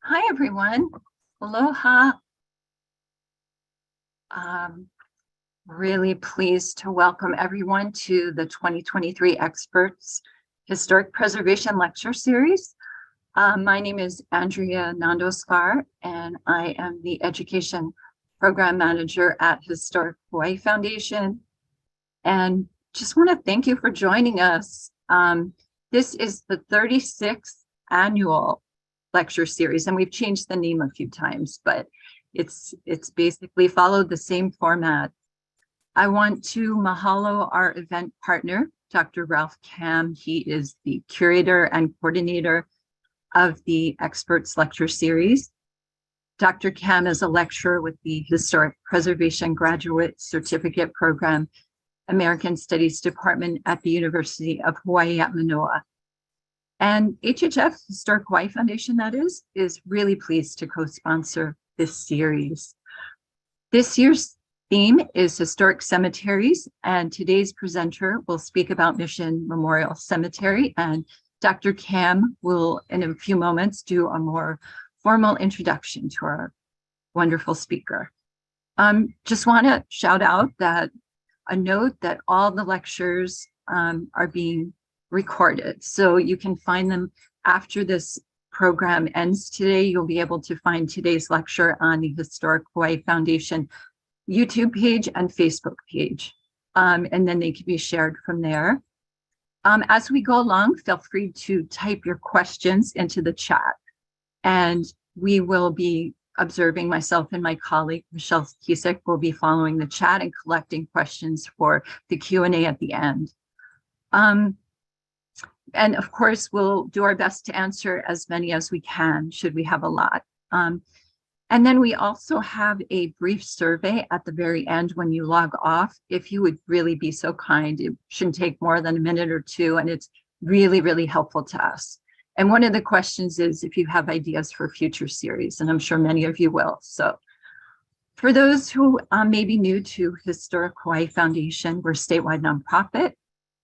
Hi, everyone. Aloha. Um, really pleased to welcome everyone to the 2023 Experts Historic Preservation Lecture Series. My name is Andrea Nandoscar, and I am the Education Program Manager at Historic Hawaii Foundation. And just want to thank you for joining us. This is the 36th annual lecture series, and we've changed the name a few times, but it's basically followed the same format. I want to mahalo our event partner, Dr. Ralph Kam. He is the curator and coordinator of the Experts Lecture Series. Dr. Kam is a lecturer with the Historic Preservation Graduate Certificate Program, American Studies Department at the University of Hawaii at Manoa. And HHF, Historic Hawaii Foundation, that is really pleased to co-sponsor this series. This year's theme is historic cemeteries, and today's presenter will speak about Mission Memorial Cemetery, and Dr. Kam will, in a few moments, do a more formal introduction to our wonderful speaker. Just want to shout out that a note that all the lectures are being recorded. So you can find them after this program ends today. You'll be able to find today's lecture on the Historic Hawaii Foundation YouTube page and Facebook page. And then they can be shared from there. As we go along, feel free to type your questions into the chat. And we will be observing, myself and my colleague, Michelle Kisek, will be following the chat and collecting questions for the Q&A at the end. And of course, we'll do our best to answer as many as we can, should we have a lot. And then we also have a brief survey at the very end when you log off. If you would really be so kind, it shouldn't take more than a minute or two, and it's really, really helpful to us. And one of the questions is if you have ideas for future series, and I'm sure many of you will. So for those who may be new to Historic Hawaii Foundation, we're a statewide nonprofit,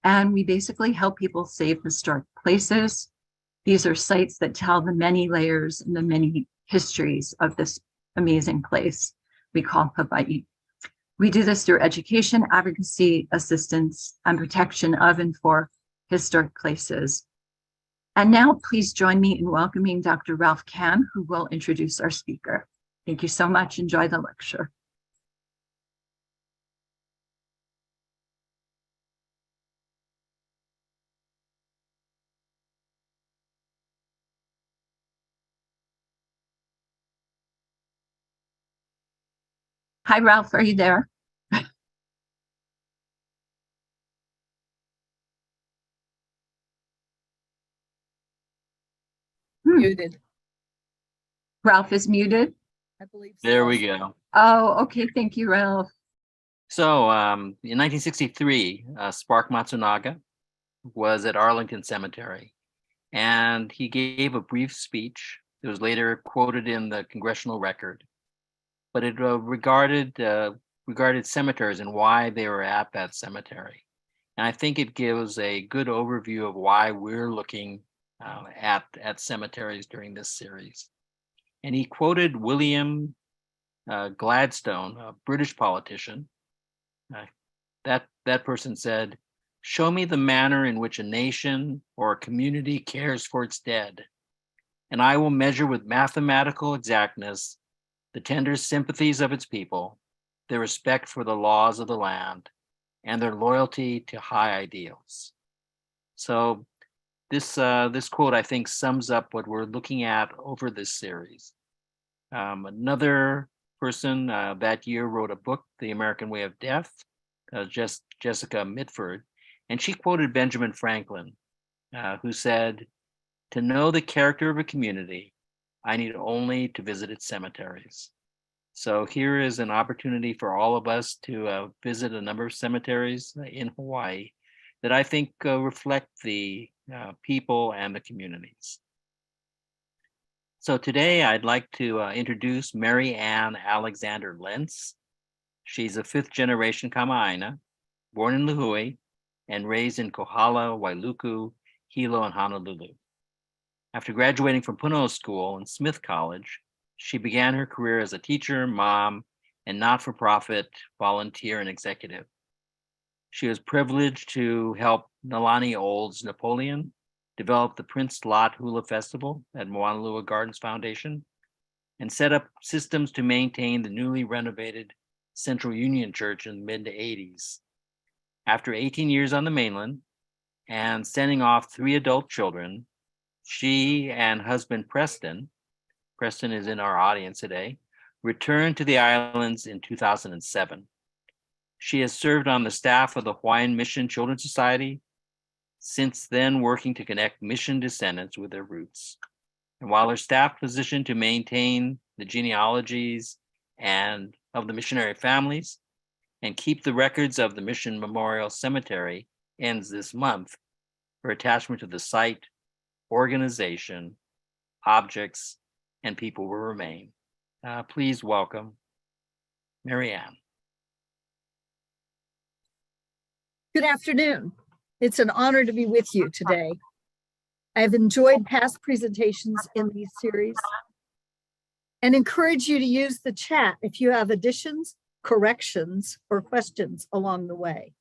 and we basically help people save historic places. These are sites that tell the many layers and the many histories of this amazing place we call Hawaii. We do this through education, advocacy, assistance, and protection of and for historic places. And now please join me in welcoming Dr. Ralph Kam, who will introduce our speaker. Thank you so much. Enjoy the lecture. Hi, Ralph, are you there? Muted. Ralph is muted. I believe so. There we go. Oh, okay. Thank you, Ralph. So in 1963, Spark Matsunaga was at Arlington Cemetery, and he gave a brief speech. It was later quoted in the congressional record, but it regarded cemeteries and why they were at that cemetery. And I think it gives a good overview of why we're looking at cemeteries during this series. And he quoted William Gladstone, a British politician. That person said, "Show me the manner in which a nation or a community cares for its dead, and I will measure with mathematical exactness the tender sympathies of its people, their respect for the laws of the land, and their loyalty to high ideals." So this quote, I think, sums up what we're looking at over this series. Another person that year wrote a book, The American Way of Death, Jessica Mitford, and she quoted Benjamin Franklin, who said, "To know the character of a community, I need only to visit its cemeteries." So here is an opportunity for all of us to visit a number of cemeteries in Hawaii that I think reflect the people and the communities. So today I'd like to introduce Mary Ann Alexander Lentz. She's a fifth generation Kama'aina, born in Lihue and raised in Kohala, Wailuku, Hilo, and Honolulu. After graduating from Puno School and Smith College, she began her career as a teacher, mom, and not-for-profit volunteer and executive. She was privileged to help Nalani Olds Napoleon develop the Prince Lot Hula Festival at Moanalua Gardens Foundation and set up systems to maintain the newly renovated Central Union Church in the mid-80s. After 18 years on the mainland and sending off 3 adult children, she and husband Preston is in our audience today, returned to the islands in 2007. She has served on the staff of the Hawaiian Mission Children's Society, since then working to connect mission descendants with their roots. And while her staff position to maintain the genealogies and of the missionary families and keep the records of the Mission Memorial Cemetery ends this month, her attachment to the site, organization, objects, and people will remain. Please welcome Mary Ann. Good afternoon. It's an honor to be with you today. I've enjoyed past presentations in these series and encourage you to use the chat if you have additions, corrections, or questions along the way.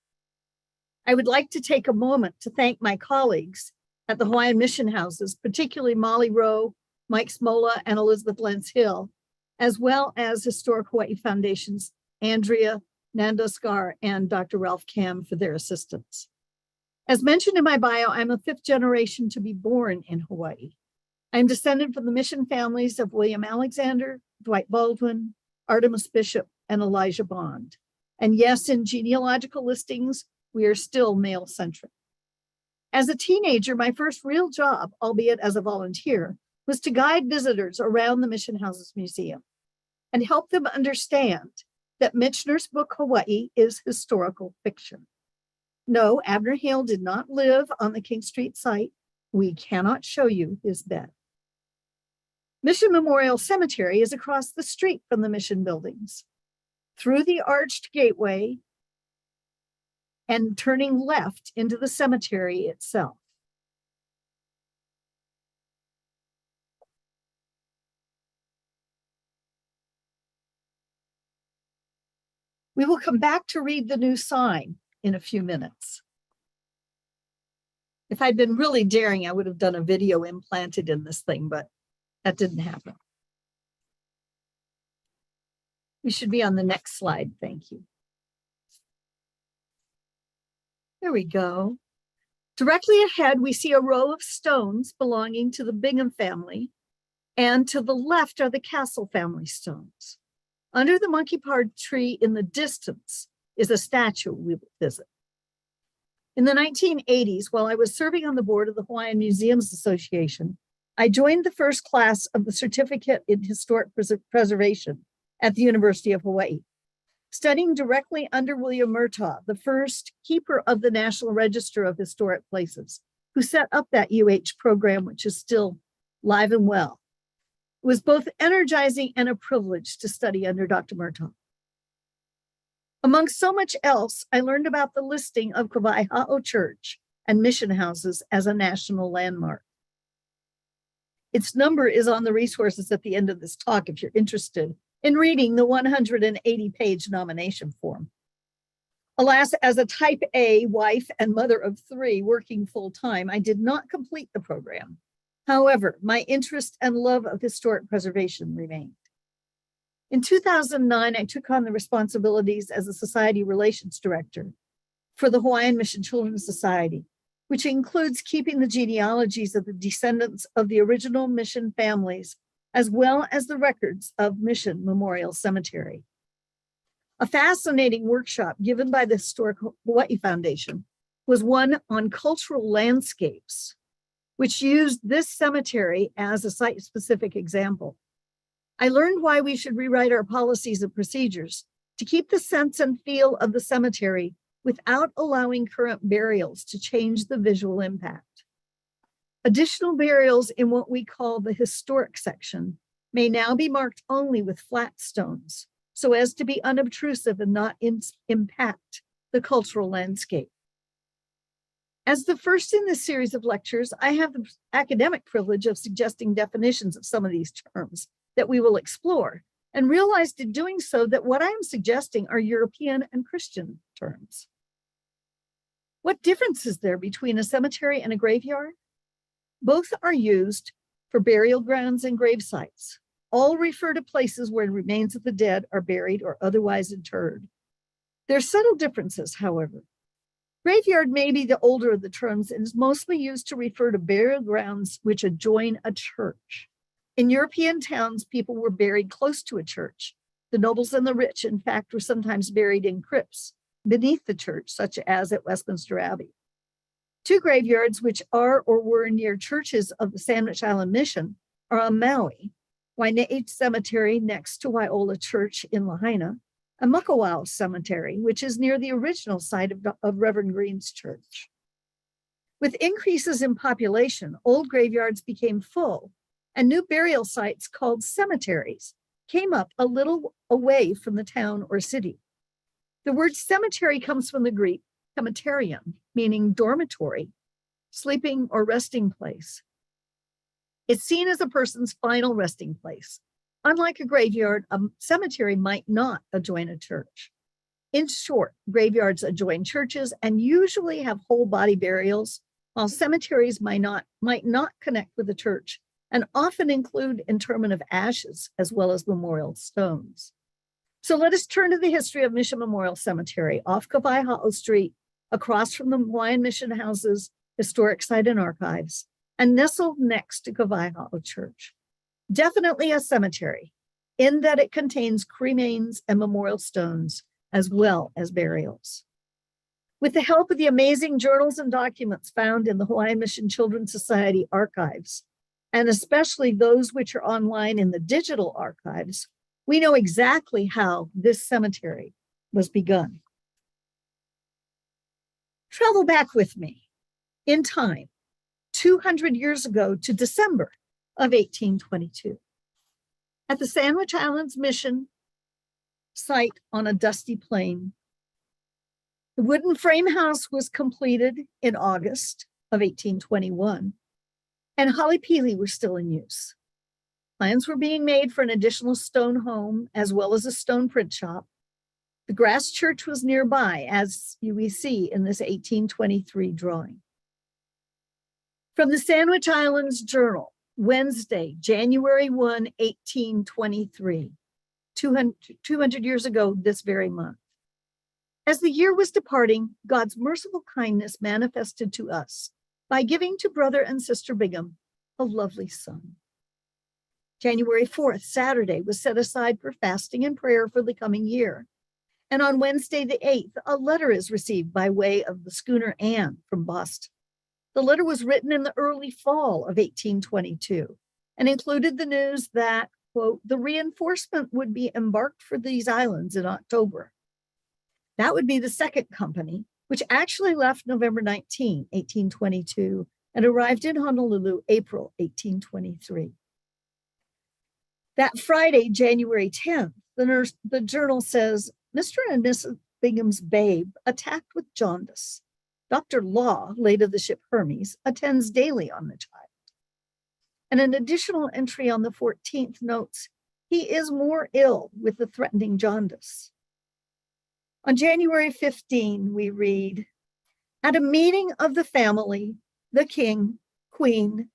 I would like to take a moment to thank my colleagues at the Hawaiian Mission Houses, particularly Molly Rowe, Mike Smola, and Elizabeth Lentz Hill, as well as Historic Hawaii Foundation's Andrea Nandoskar and Dr. Ralph Kam for their assistance. As mentioned in my bio, I'm a 5th generation to be born in Hawaii. I'm descended from the mission families of William Alexander, Dwight Baldwin, Artemis Bishop, and Elijah Bond. And yes, in genealogical listings, we are still male-centric. As a teenager, my first real job, albeit as a volunteer, was to guide visitors around the Mission Houses Museum and help them understand that Michener's book, Hawaii, is historical fiction. No, Abner Hale did not live on the King Street site. We cannot show you his bed. Mission Memorial Cemetery is across the street from the mission buildings, through the arched gateway and turning left into the cemetery itself. We will come back to read the new sign in a few minutes. If I'd been really daring, I would have done a video implanted in this thing, but that didn't happen. We should be on the next slide, thank you. There we go. Directly ahead, we see a row of stones belonging to the Bingham family, and to the left are the Castle family stones. Under the monkey paw tree in the distance is a statue we will visit. In the 1980s, while I was serving on the board of the Hawaiian Museums Association, I joined the first class of the Certificate in Historic Preservation at the University of Hawaii, studying directly under William Murtaugh, the first keeper of the National Register of Historic Places, who set up that UH program, which is still live and well. It was both energizing and a privilege to study under Dr. Murtaugh. Among so much else, I learned about the listing of Kawaiʻao Church and mission houses as a national landmark. Its number is on the resources at the end of this talk if you're interested in reading the 180-page nomination form. Alas, as a type A wife and mother of 3 working full-time, I did not complete the program. However, my interest and love of historic preservation remained. In 2009, I took on the responsibilities as a society relations director for the Hawaiian Mission Children's Society, which includes keeping the genealogies of the descendants of the original mission families, as well as the records of Mission Memorial Cemetery. A fascinating workshop given by the Historic Hawaii Foundation was one on cultural landscapes, which used this cemetery as a site-specific example. I learned why we should rewrite our policies and procedures to keep the sense and feel of the cemetery without allowing current burials to change the visual impact. Additional burials in what we call the historic section may now be marked only with flat stones, so as to be unobtrusive and not impact the cultural landscape. As the first in this series of lectures, I have the academic privilege of suggesting definitions of some of these terms that we will explore, and realized in doing so that what I am suggesting are European and Christian terms. What difference is there between a cemetery and a graveyard? Both are used for burial grounds and grave sites. All refer to places where the remains of the dead are buried or otherwise interred. There are subtle differences, however. Graveyard may be the older of the terms and is mostly used to refer to burial grounds which adjoin a church. In European towns, people were buried close to a church. The nobles and the rich, in fact, were sometimes buried in crypts beneath the church, such as at Westminster Abbey. Two graveyards which are or were near churches of the Sandwich Island Mission are on Maui, Waianae Cemetery next to Waiola Church in Lahaina, and Makawao Cemetery, which is near the original site of Reverend Green's church. With increases in population, old graveyards became full, and new burial sites called cemeteries came up a little away from the town or city. The word cemetery comes from the Greek cemeterium, meaning dormitory, sleeping or resting place. It's seen as a person's final resting place. Unlike a graveyard, a cemetery might not adjoin a church. In short, graveyards adjoin churches and usually have whole body burials, while cemeteries might not connect with the church and often include interment of ashes as well as memorial stones. So let us turn to the history of Mission Memorial Cemetery off Kawaihaʻo Street, across from the Hawaiian Mission House's historic site and archives, and nestled next to Kawaihaʻo Church. Definitely a cemetery, in that it contains cremains and memorial stones, as well as burials. With the help of the amazing journals and documents found in the Hawaiian Mission Children's Society archives, and especially those which are online in the digital archives, we know exactly how this cemetery was begun. Travel back with me in time, 200 years ago to December of 1822. At the Sandwich Islands Mission site on a dusty plain, the wooden frame house was completed in August of 1821, and holly pili were still in use. Plans were being made for an additional stone home as well as a stone print shop. The grass church was nearby, as we see in this 1823 drawing. From the Sandwich Islands Journal, Wednesday, January 1, 1823, 200 years ago this very month. As the year was departing, God's merciful kindness manifested to us by giving to brother and sister Bingham a lovely son. January 4th, Saturday, was set aside for fasting and prayer for the coming year. And on Wednesday, the 8th, a letter is received by way of the schooner Anne from Boston. The letter was written in the early fall of 1822 and included the news that, quote, the reinforcement would be embarked for these islands in October. That would be the second company, which actually left November 19, 1822, and arrived in Honolulu, April 1823. That Friday, January 10th, the journal says, Mr. and Mrs. Bingham's babe attacked with jaundice. Dr. Law, late of the ship Hermes, attends daily on the child. And an additional entry on the 14th notes, he is more ill with the threatening jaundice. On January 15, we read, at a meeting of the family, the king, queen,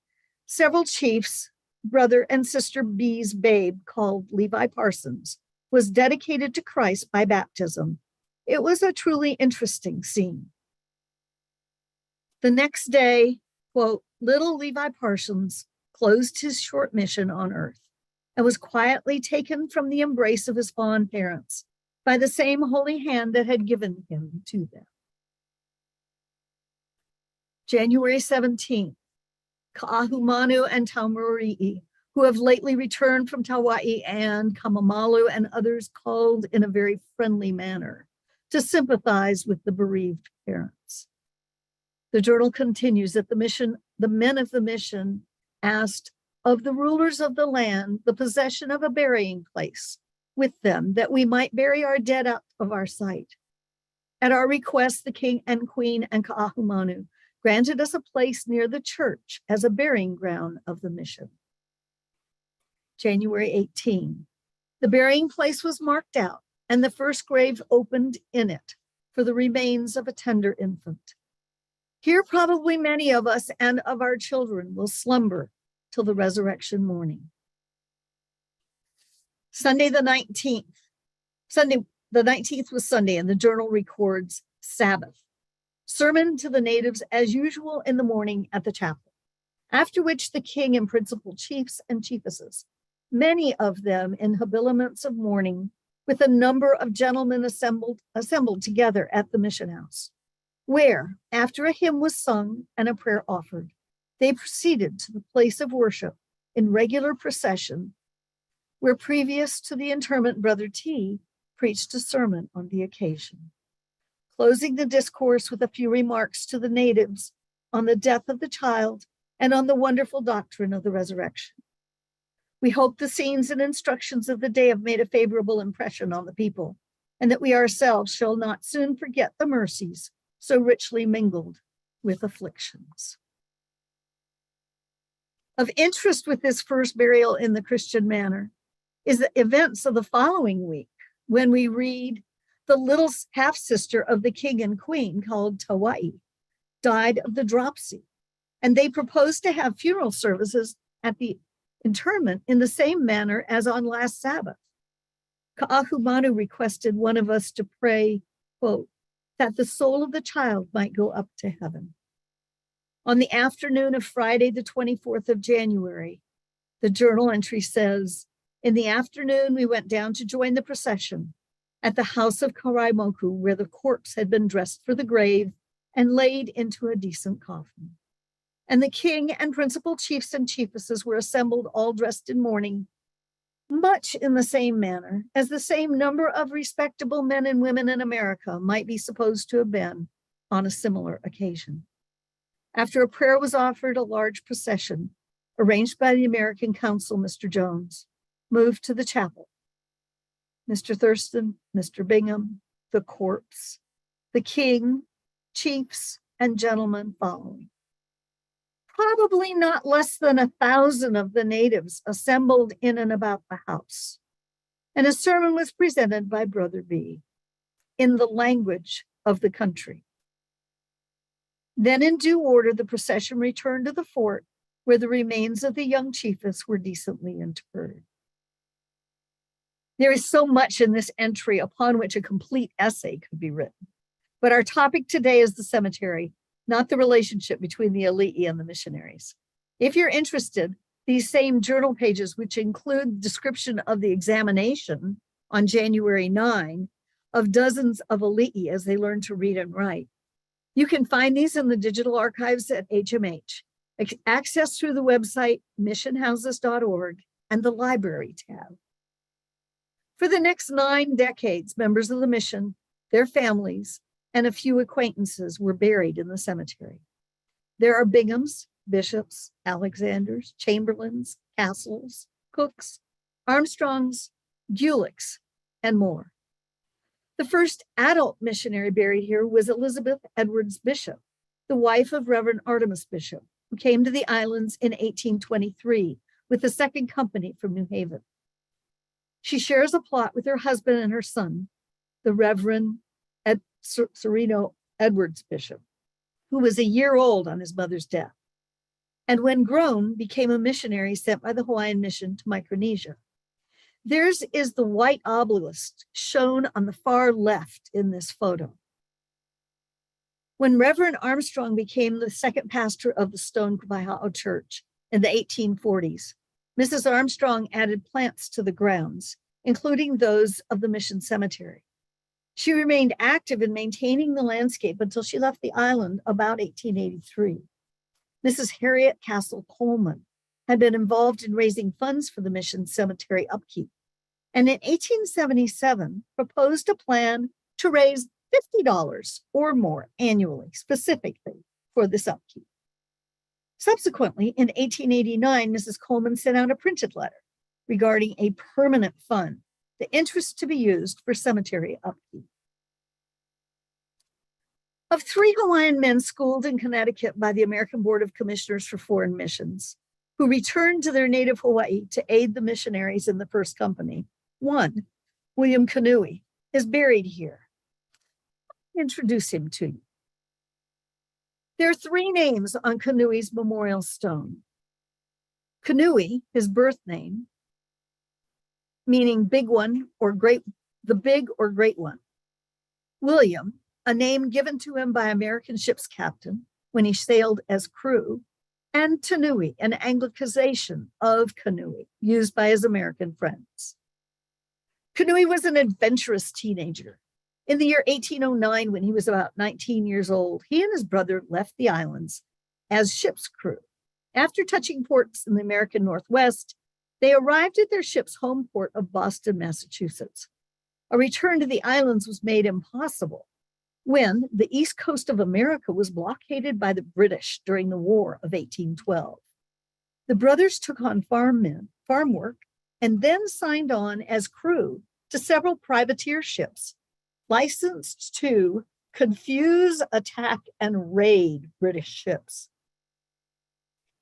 several chiefs, brother and sister B's babe, called Levi Parsons, was dedicated to Christ by baptism. It was a truly interesting scene. The next day, quote, little Levi Parsons closed his short mission on earth and was quietly taken from the embrace of his fond parents by the same holy hand that had given him to them. January 17th, Ka'ahumanu and Taumuri'i, who have lately returned from Taua'i, and Kamamalu and others called in a very friendly manner to sympathize with the bereaved parents. The journal continues that the men of the mission asked of the rulers of the land the possession of a burying place with them, that we might bury our dead out of our sight. At our request, the king and queen and Ka'ahumanu granted us a place near the church as a burying ground of the mission. January 18, the burying place was marked out and the first grave opened in it for the remains of a tender infant. Here probably many of us and of our children will slumber till the resurrection morning. Sunday the 19th. The 19th was Sunday, and the journal records Sabbath. Sermon to the natives as usual in the morning at the chapel, after which the king and principal chiefs and chiefesses, many of them in habiliments of mourning, with a number of gentlemen assembled together at the mission house, where, after a hymn was sung and a prayer offered, they proceeded to the place of worship in regular procession, where previous to the interment, Brother T preached a sermon on the occasion, closing the discourse with a few remarks to the natives on the death of the child and on the wonderful doctrine of the resurrection. We hope the scenes and instructions of the day have made a favorable impression on the people, and that we ourselves shall not soon forget the mercies so richly mingled with afflictions. Of interest with this first burial in the Christian manner is the events of the following week, when we read the little half-sister of the king and queen, called Hawaii, died of the dropsy, and they proposed to have funeral services at the interment in the same manner as on last Sabbath. Ka'ahumanu requested one of us to pray, quote, that the soul of the child might go up to heaven. On the afternoon of Friday, the 24th of January, the journal entry says, in the afternoon, we went down to join the procession at the house of Karaimoku, where the corpse had been dressed for the grave and laid into a decent coffin. And the king and principal chiefs and chiefesses were assembled, all dressed in mourning, much in the same manner as the same number of respectable men and women in America might be supposed to have been on a similar occasion. After a prayer was offered, a large procession, arranged by the American Consul, Mr. Jones, moved to the chapel. Mr. Thurston, Mr. Bingham, the corpse, the king, chiefs, and gentlemen following. Probably not less than 1,000 of the natives assembled in and about the house. And a sermon was presented by Brother B in the language of the country. Then in due order, the procession returned to the fort, where the remains of the young chiefess were decently interred. There is so much in this entry upon which a complete essay could be written. But our topic today is the cemetery, not the relationship between the Ali'i and the missionaries. If you're interested, these same journal pages, which include description of the examination on January 9 of dozens of Ali'i as they learn to read and write, you can find these in the digital archives at HMH, accessed through the website missionhouses.org and the library tab. For the next 9 decades, members of the mission, their families, and a few acquaintances were buried in the cemetery. There are Binghams, Bishops, Alexanders, Chamberlains, Castles, Cooks, Armstrongs, Gulicks, and more. The first adult missionary buried here was Elizabeth Edwards Bishop, the wife of Reverend Artemus Bishop, who came to the islands in 1823 with the second company from New Haven. She shares a plot with her husband and her son, the Reverend Sereno Edwards Bishop, who was a year old on his mother's death, and when grown, became a missionary sent by the Hawaiian mission to Micronesia. Theirs is the white obelisk shown on the far left in this photo. When Reverend Armstrong became the second pastor of the Stone Kapaiha'o Church in the 1840s, Mrs. Armstrong added plants to the grounds, including those of the mission cemetery. She remained active in maintaining the landscape until she left the island about 1883. Mrs. Harriet Castle Coleman had been involved in raising funds for the mission cemetery upkeep, and in 1877 proposed a plan to raise $50 or more annually, specifically for this upkeep. Subsequently, in 1889, Mrs. Coleman sent out a printed letter regarding a permanent fund, the interest to be used for cemetery upkeep. Of 3 Hawaiian men schooled in Connecticut by the American Board of Commissioners for Foreign Missions, who returned to their native Hawaii to aid the missionaries in the first company, one, William Kanui, is buried here. I'll introduce him to you. There are 3 names on Kanui's memorial stone. Kanui, his birth name, meaning big one or great, the big or great one. William, a name given to him by American ship's captain when he sailed as crew, and Tanui, an Anglicization of Kanui, used by his American friends. Kanui was an adventurous teenager. In the year 1809, when he was about 19 years old, he and his brother left the islands as ship's crew. After touching ports in the American Northwest, they arrived at their ship's home port of Boston, Massachusetts. A return to the islands was made impossible when the east coast of America was blockaded by the British during the War of 1812. The brothers took on farm work, and then signed on as crew to several privateer ships, licensed to confuse, attack, and raid British ships.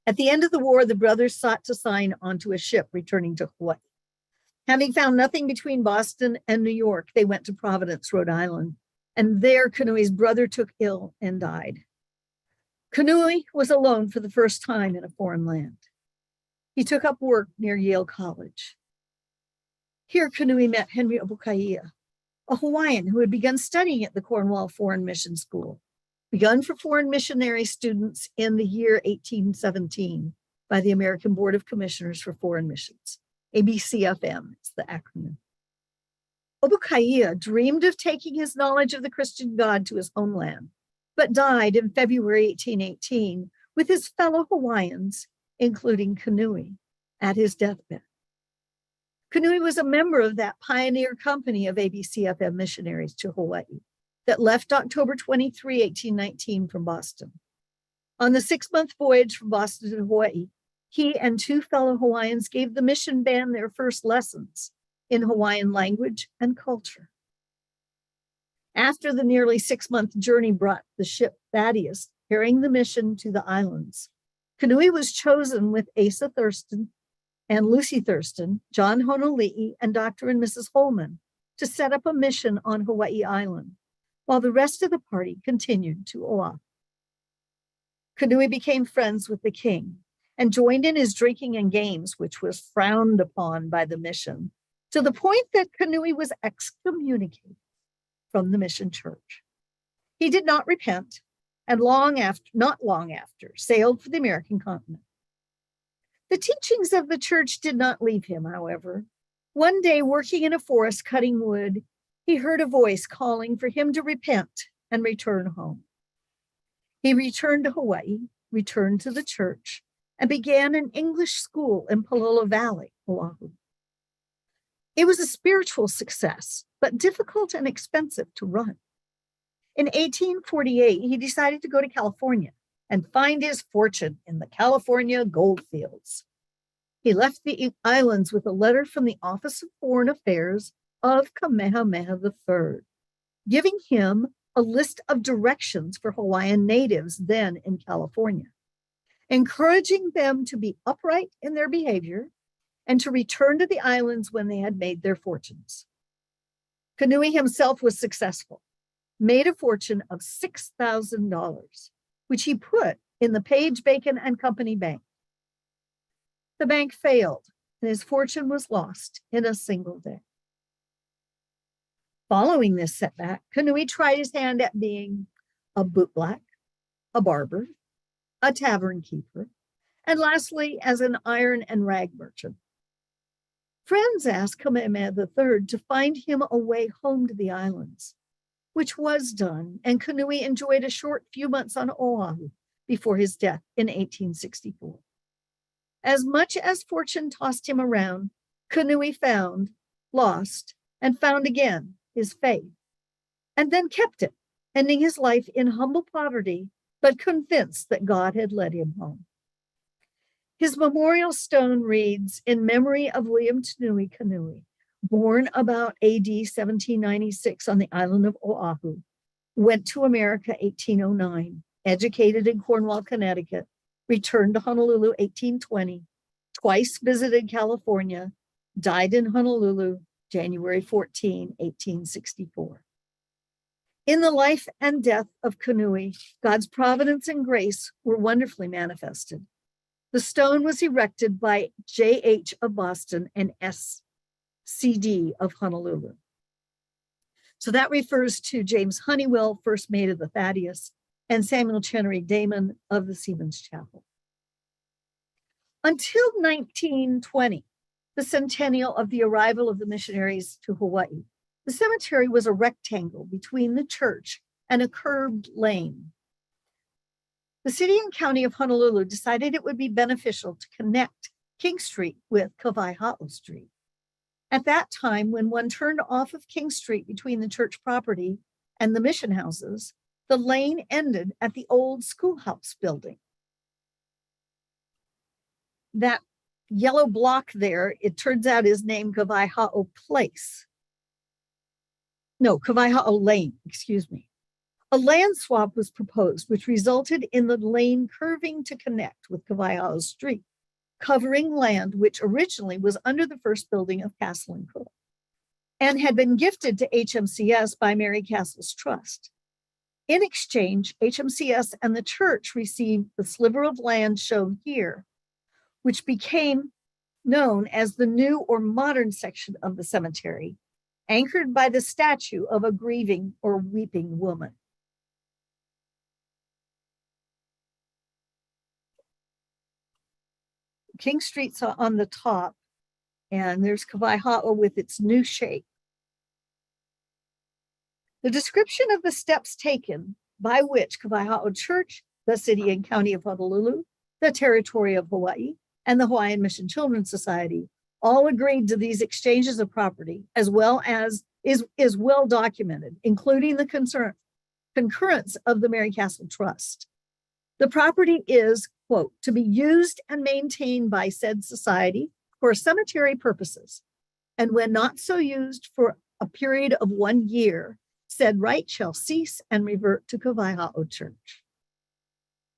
At the end of the war, the brothers sought to sign onto a ship returning to Hawaii. Having found nothing between Boston and New York, they went to Providence, Rhode Island, and there Kanui's brother took ill and died. Kanui was alone for the first time in a foreign land. He took up work near Yale College. Here Kanui met Henry Obukaia, a Hawaiian who had begun studying at the Cornwall Foreign Mission School, begun for foreign missionary students in the year 1817 by the American Board of Commissioners for Foreign Missions. ABCFM is the acronym. Obukaia dreamed of taking his knowledge of the Christian God to his homeland, but died in February 1818 with his fellow Hawaiians, including Kanui, at his deathbed. Kanui was a member of that pioneer company of ABCFM missionaries to Hawaii that left October 23, 1819 from Boston. On the 6-month voyage from Boston to Hawaii, he and 2 fellow Hawaiians gave the mission band their first lessons in Hawaiian language and culture. After the nearly 6-month journey brought the ship Thaddeus carrying the mission to the islands, Kanui was chosen with Asa Thurston and Lucy Thurston, John Honolii, and Dr. and Mrs. Holman to set up a mission on Hawaii Island, while the rest of the party continued to Oahu. Kanui became friends with the king and joined in his drinking and games, which was frowned upon by the mission, to the point that Kanui was excommunicated from the mission church. He did not repent, and not long after, sailed for the American continent. The teachings of the church did not leave him, however. One day, working in a forest cutting wood, he heard a voice calling for him to repent and return home. He returned to Hawaii, returned to the church, and began an English school in Palolo Valley, Oahu. It was a spiritual success, but difficult and expensive to run. In 1848, he decided to go to California and find his fortune in the California gold fields. He left the islands with a letter from the Office of Foreign Affairs of Kamehameha III, giving him a list of directions for Hawaiian natives then in California, encouraging them to be upright in their behavior and to return to the islands when they had made their fortunes. Kanui himself was successful, made a fortune of $6,000, which he put in the Page, Bacon and Company Bank. The bank failed, and his fortune was lost in a single day. Following this setback, Kanui tried his hand at being a bootblack, a barber, a tavern keeper, and lastly, as an iron and rag merchant. Friends asked Kamehameha III to find him a way home to the islands, which was done, and Kanui enjoyed a short few months on Oahu before his death in 1864. As much as fortune tossed him around, Kanui found, lost, and found again his faith, and then kept it, ending his life in humble poverty, but convinced that God had led him home. His memorial stone reads, "In memory of William Tanui Kanui, born about AD 1796 on the island of Oahu, went to America 1809, educated in Cornwall, Connecticut, returned to Honolulu 1820, twice visited California, died in Honolulu January 14, 1864. In the life and death of Kanui, God's providence and grace were wonderfully manifested. The stone was erected by J.H. of Boston and S.C.D. of Honolulu. So that refers to James Honeywell, first mate of the Thaddeus, and Samuel Chenery Damon of the Seaman's Chapel. Until 1920, the centennial of the arrival of the missionaries to Hawaii, the cemetery was a rectangle between the church and a curved lane. The city and county of Honolulu decided it would be beneficial to connect King Street with Kawaihao Street. At that time, when one turned off of King Street between the church property and the mission houses, the lane ended at the old schoolhouse building. That yellow block there, it turns out, is named Kawaihao Place. No, Kawaihao Lane, excuse me. A land swap was proposed, which resulted in the lane curving to connect with Kawaihao Street, covering land which originally was under the first building of Castle and Cook and had been gifted to HMCS by Mary Castle's Trust. In exchange, HMCS and the church received the sliver of land shown here, which became known as the new or modern section of the cemetery, anchored by the statue of a grieving or weeping woman. King Street's on the top, and there's Kawaihao with its new shape. The description of the steps taken by which Kawaihao Church, the city and county of Honolulu, the territory of Hawaii, and the Hawaiian Mission Children's Society all agreed to these exchanges of property, as well as is well documented, including the concurrence of the Mary Castle Trust. The property is, quote, to be used and maintained by said society for cemetery purposes, and when not so used for a period of 1 year, said right shall cease and revert to Kawaihao Church.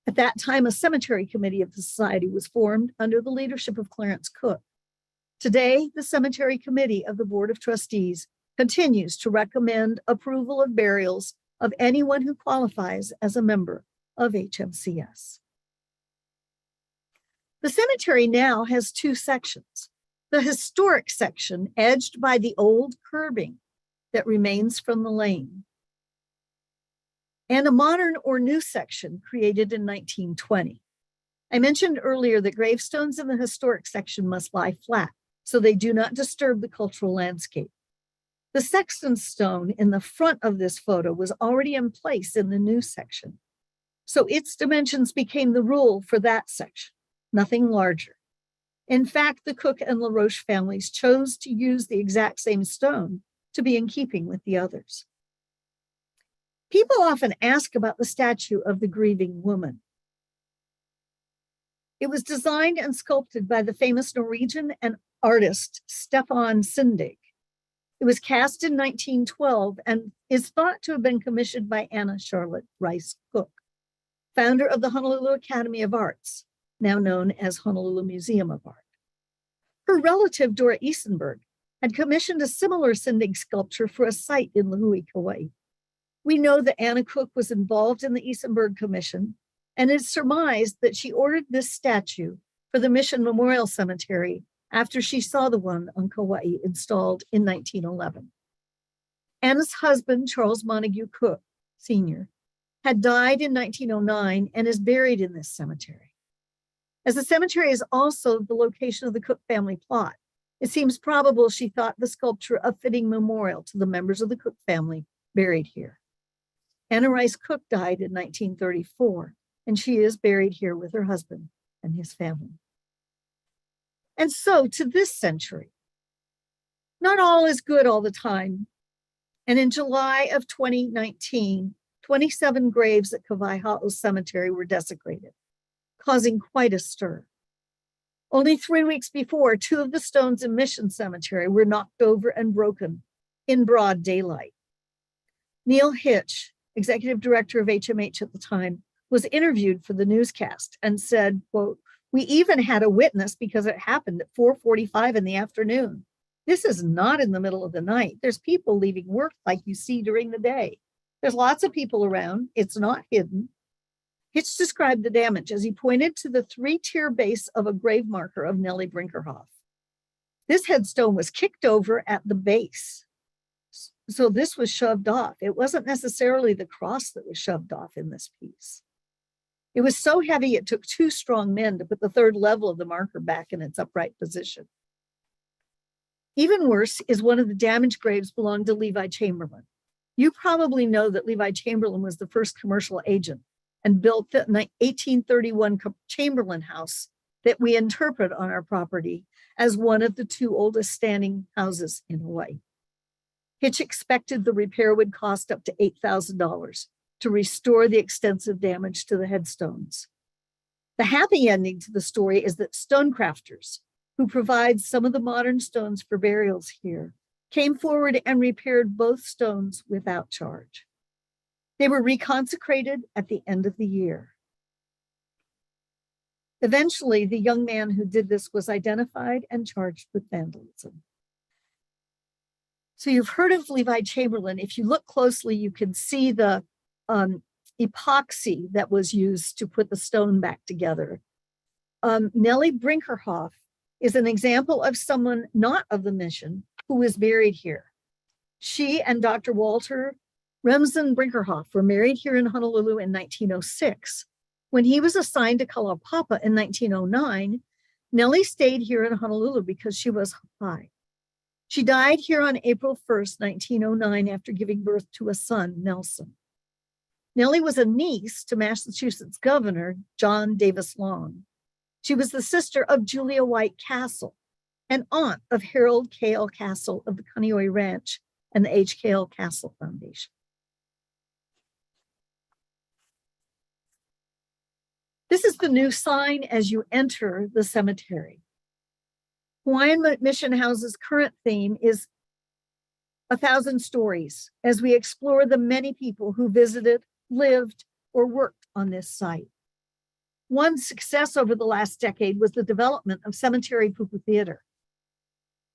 At that time, a cemetery committee of the society was formed under the leadership of Clarence Cook. Today, the cemetery committee of the Board of Trustees continues to recommend approval of burials of anyone who qualifies as a member of HMCS. The cemetery now has two sections. The historic section, edged by the old curbing that remains from the lane, and a modern or new section created in 1920. I mentioned earlier that gravestones in the historic section must lie flat so they do not disturb the cultural landscape. The sexton stone in the front of this photo was already in place in the new section, so its dimensions became the rule for that section, nothing larger. In fact, the Cook and LaRoche families chose to use the exact same stone to be in keeping with the others. People often ask about the statue of the grieving woman. It was designed and sculpted by the famous Norwegian and artist Stefan Syndig. It was cast in 1912 and is thought to have been commissioned by Anna Charlotte Rice Cook, founder of the Honolulu Academy of Arts, now known as Honolulu Museum of Art. Her relative, Dora Isenberg, had commissioned a similar Syndig sculpture for a site in Lahui, Kauai. We know that Anna Cook was involved in the Isenberg Commission, and it's surmised that she ordered this statue for the Mission Memorial Cemetery after she saw the one on Kauai installed in 1911. Anna's husband, Charles Montague Cook, Sr., had died in 1909 and is buried in this cemetery. As the cemetery is also the location of the Cook family plot, it seems probable she thought the sculpture a fitting memorial to the members of the Cook family buried here. Anna Rice Cook died in 1934, and she is buried here with her husband and his family. And so to this century, not all is good all the time. And in July of 2019, 27 graves at Kawaihao Cemetery were desecrated, causing quite a stir. Only 3 weeks before, 2 of the stones in Mission Cemetery were knocked over and broken in broad daylight. Neil Hitch, executive director of HMH at the time, was interviewed for the newscast and said, quote, "We even had a witness because it happened at 4:45 in the afternoon. This is not in the middle of the night. There's people leaving work like you see during the day. There's lots of people around. It's not hidden." Hitch described the damage as he pointed to the 3-tier base of a grave marker of Nellie Brinkerhoff. This headstone was kicked over at the base. So this was shoved off. It wasn't necessarily the cross that was shoved off in this piece. It was so heavy, it took 2 strong men to put the 3rd level of the marker back in its upright position. Even worse is one of the damaged graves belonged to Levi Chamberlain. You probably know that Levi Chamberlain was the first commercial agent and built the 1831 Chamberlain House that we interpret on our property as one of the 2 oldest standing houses in Hawaii. Hitch expected the repair would cost up to $8,000 to restore the extensive damage to the headstones. The happy ending to the story is that stonecrafters, who provide some of the modern stones for burials here, came forward and repaired both stones without charge. They were reconsecrated at the end of the year. Eventually, the young man who did this was identified and charged with vandalism. So you've heard of Levi Chamberlain. If you look closely, you can see the epoxy that was used to put the stone back together. Nellie Brinkerhoff is an example of someone not of the mission who was buried here. She and Dr. Walter Remsen Brinkerhoff were married here in Honolulu in 1906. When he was assigned to Kalaupapa in 1909, Nellie stayed here in Honolulu because she was Hawaii. She died here on April 1st, 1909, after giving birth to a son, Nelson. Nellie was a niece to Massachusetts Governor John Davis Long. She was the sister of Julia White Castle, and aunt of Harold K.L. Castle of the Kaneohe Ranch and the H.K.L. Castle Foundation. This is the new sign as you enter the cemetery. Hawaiian Mission House's current theme is 1,000 stories as we explore the many people who visited, lived, or worked on this site. One success over the last decade was the development of Cemetery Pupu Theater.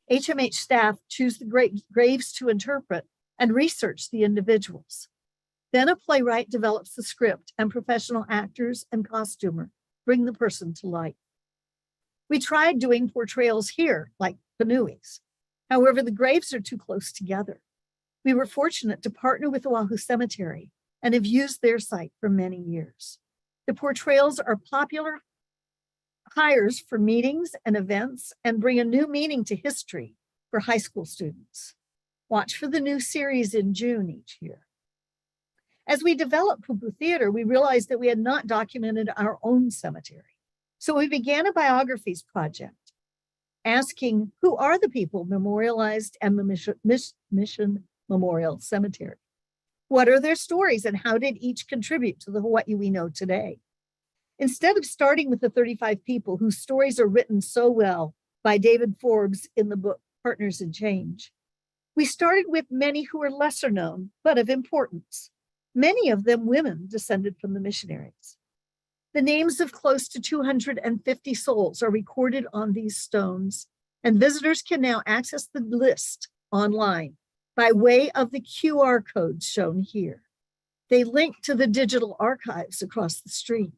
HMH staff choose the graves to interpret and research the individuals. Then a playwright develops the script and professional actors and costumer bring the person to life. We tried doing portrayals here, like Panui's. However, the graves are too close together. We were fortunate to partner with Oahu Cemetery and have used their site for many years. The portrayals are popular hires for meetings and events and bring a new meaning to history for high school students. Watch for the new series in June each year. As we developed Pupu Theater, we realized that we had not documented our own cemetery. So we began a biographies project, asking who are the people memorialized at the Mission Memorial Cemetery? What are their stories and how did each contribute to the Hawaii we know today? Instead of starting with the 35 people whose stories are written so well by David Forbes in the book Partners in Change, we started with many who are lesser known, but of importance. Many of them women descended from the missionaries. The names of close to 250 souls are recorded on these stones, and visitors can now access the list online by way of the QR codes shown here. They link to the digital archives across the street.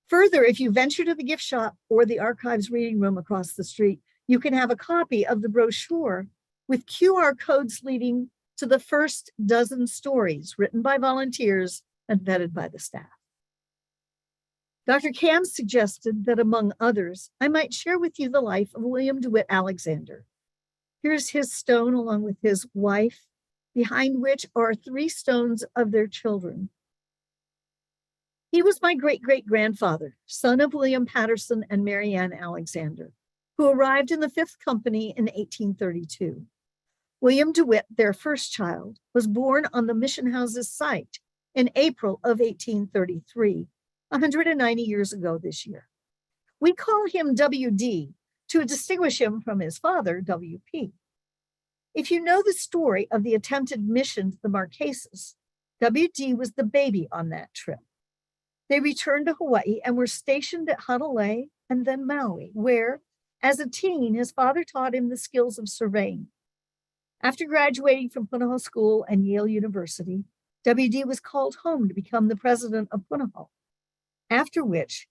Further, if you venture to the gift shop or the archives reading room across the street, you can have a copy of the brochure with QR codes leading to the first dozen stories written by volunteers and vetted by the staff. Dr. Cam suggested that, among others, I might share with you the life of William DeWitt Alexander. Here's his stone along with his wife, behind which are 3 stones of their children. He was my great-great-grandfather, son of William Patterson and Mary Ann Alexander, who arrived in the 5th Company in 1832. William DeWitt, their first child, was born on the Mission House's site in April of 1833, 190 years ago this year. We call him WD to distinguish him from his father, WP. If you know the story of the attempted mission to the Marquesas, WD was the baby on that trip. They returned to Hawaii and were stationed at Hanalei and then Maui, where, as a teen, his father taught him the skills of surveying. After graduating from Punahou School and Yale University, WD was called home to become the president of Punahou, after which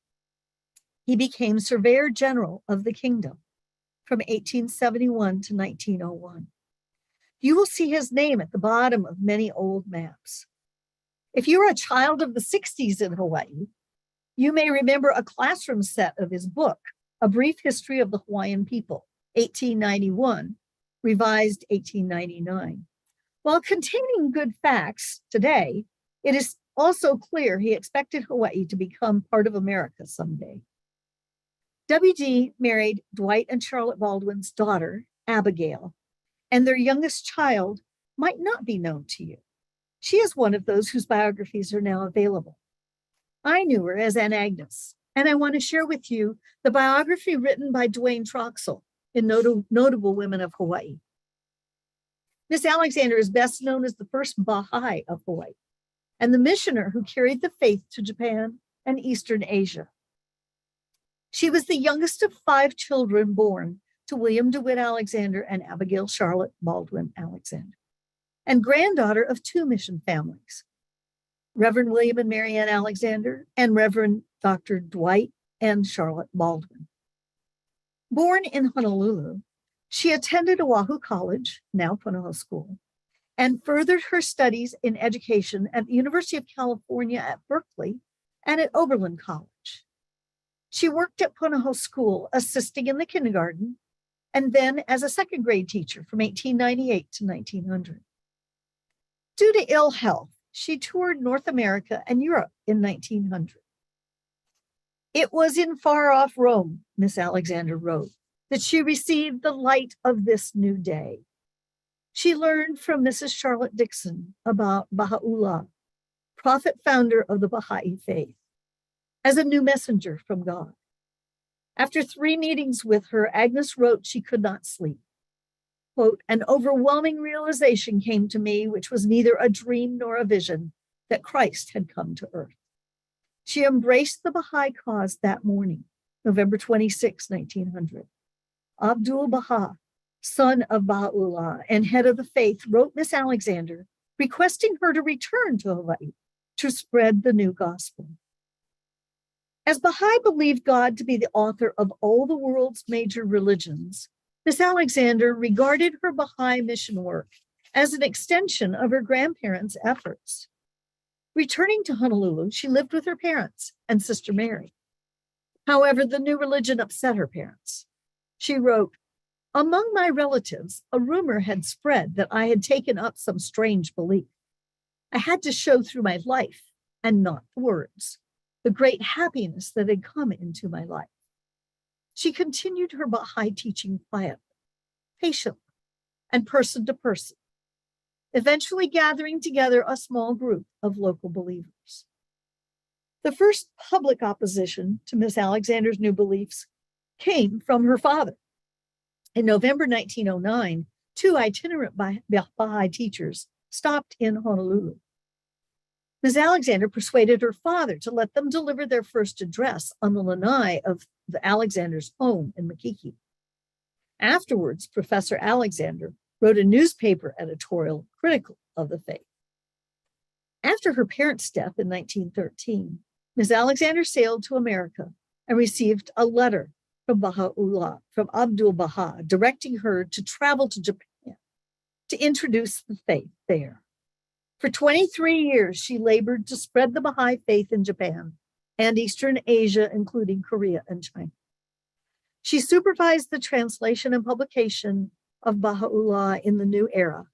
he became Surveyor General of the Kingdom from 1871 to 1901. You will see his name at the bottom of many old maps. If you are a child of the 60s in Hawaii, you may remember a classroom set of his book, A Brief History of the Hawaiian People, 1891, revised 1899. While containing good facts today, it is also clear he expected Hawaii to become part of America someday. WD married Dwight and Charlotte Baldwin's daughter, Abigail, and their youngest child might not be known to you. She is one of those whose biographies are now available. I knew her as Aunt Agnes, and I want to share with you the biography written by Dwayne Troxell in Notable Women of Hawaii. Miss Alexander is best known as the first Baha'i of Hawaii and the missioner who carried the faith to Japan and Eastern Asia. She was the youngest of 5 children born to William DeWitt Alexander and Abigail Charlotte Baldwin Alexander, and granddaughter of 2 mission families, Reverend William and Marianne Alexander and Reverend Dr. Dwight and Charlotte Baldwin. Born in Honolulu, she attended Oahu College, now Punahou School, and furthered her studies in education at the University of California at Berkeley and at Oberlin College. She worked at Punahou School, assisting in the kindergarten, and then as a 2nd grade teacher from 1898 to 1900. Due to ill health, she toured North America and Europe in 1900. It was in far-off Rome, Miss Alexander wrote, that she received the light of this new day. She learned from Mrs. Charlotte Dixon about Baha'u'llah, prophet founder of the Baha'i faith, as a new messenger from God. After 3 meetings with her, Agnes wrote she could not sleep. Quote, an overwhelming realization came to me, which was neither a dream nor a vision, that Christ had come to earth. She embraced the Baha'i cause that morning, November 26, 1900. Abdul Baha, son of Baha'u'llah and head of the faith, wrote Miss Alexander, requesting her to return to Hawaii to spread the new gospel. As Baha'i believed God to be the author of all the world's major religions, Miss Alexander regarded her Baha'i mission work as an extension of her grandparents' efforts. Returning to Honolulu, she lived with her parents and Sister Mary. However, the new religion upset her parents. She wrote, among my relatives, a rumor had spread that I had taken up some strange belief. I had to show through my life, and not words, the great happiness that had come into my life. She continued her Baha'i teaching quietly, patiently, and person to person, eventually gathering together a small group of local believers. The first public opposition to Miss Alexander's new beliefs came from her father. In November 1909, 2 itinerant Baha'i teachers stopped in Honolulu. Ms. Alexander persuaded her father to let them deliver their first address on the lanai of the Alexander's home in Makiki. Afterwards, Professor Alexander wrote a newspaper editorial critical of the faith. After her parents' death in 1913, Ms. Alexander sailed to America and received a letter from Baha'u'llah, from Abdul Baha, directing her to travel to Japan to introduce the faith there. For 23 years, she labored to spread the Baha'i faith in Japan and Eastern Asia, including Korea and China. She supervised the translation and publication of Baha'u'llah in the New Era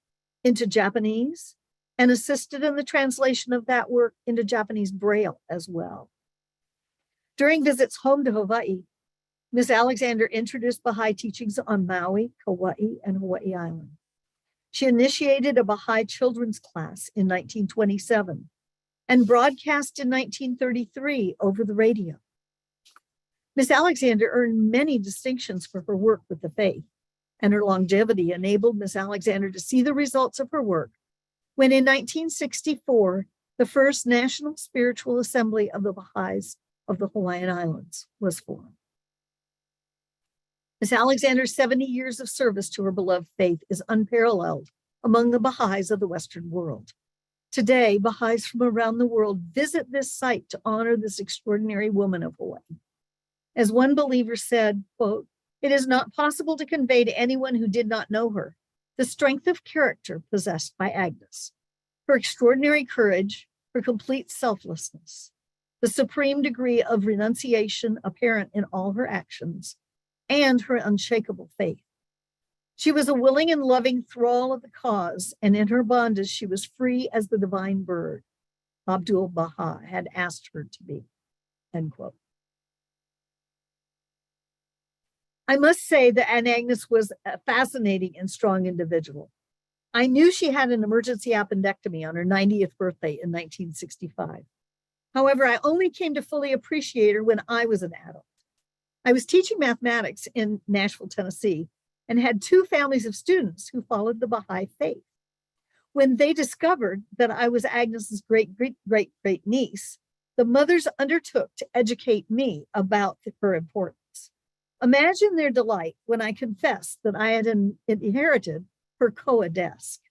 into Japanese and assisted in the translation of that work into Japanese Braille as well. During visits home to Hawaii, Ms. Alexander introduced Baha'i teachings on Maui, Kauai, and Hawaii Island. She initiated a Baha'i children's class in 1927 and broadcast in 1933 over the radio. Ms. Alexander earned many distinctions for her work with the faith, and her longevity enabled Ms. Alexander to see the results of her work when in 1964, the first National Spiritual Assembly of the Baha'is of the Hawaiian Islands was formed. Miss Alexander's 70 years of service to her beloved faith is unparalleled among the Baha'is of the Western world. Today, Baha'is from around the world visit this site to honor this extraordinary woman of Hawaii. As one believer said, quote, "It is not possible to convey to anyone who did not know her the strength of character possessed by Agnes, her extraordinary courage, her complete selflessness, the supreme degree of renunciation apparent in all her actions, and her unshakable faith. She was a willing and loving thrall of the cause, and in her bondage she was free as the divine bird Abdul Baha had asked her to be," end quote. I must say that Aunt Agnes was a fascinating and strong individual. I knew she had an emergency appendectomy on her 90th birthday in 1965. However, I only came to fully appreciate her when I was an adult. I was teaching mathematics in Nashville, Tennessee, and had two families of students who followed the Baha'i faith. When they discovered that I was Agnes's great niece, the mothers undertook to educate me about her importance. Imagine their delight when I confessed that I had inherited her koa desk.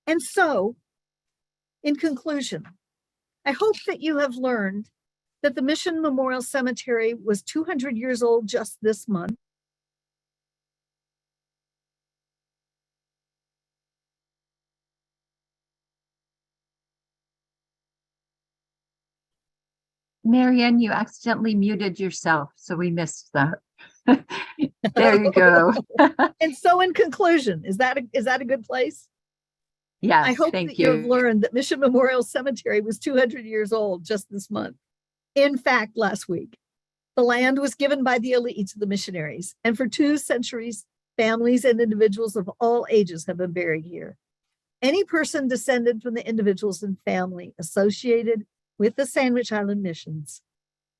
And so, in conclusion, I hope that you have learned that the Mission Memorial Cemetery was 200 years old just this month. Marianne, you accidentally muted yourself, so we missed that. There you go. And so in conclusion, is that a good place? Yes, I hope thank that you have learned that Mission Memorial Cemetery was 200 years old just this month. In fact, last week, the land was given by the elite to the missionaries, and for 2 centuries, families and individuals of all ages have been buried here. Any person descended from the individuals and family associated with the Sandwich Island missions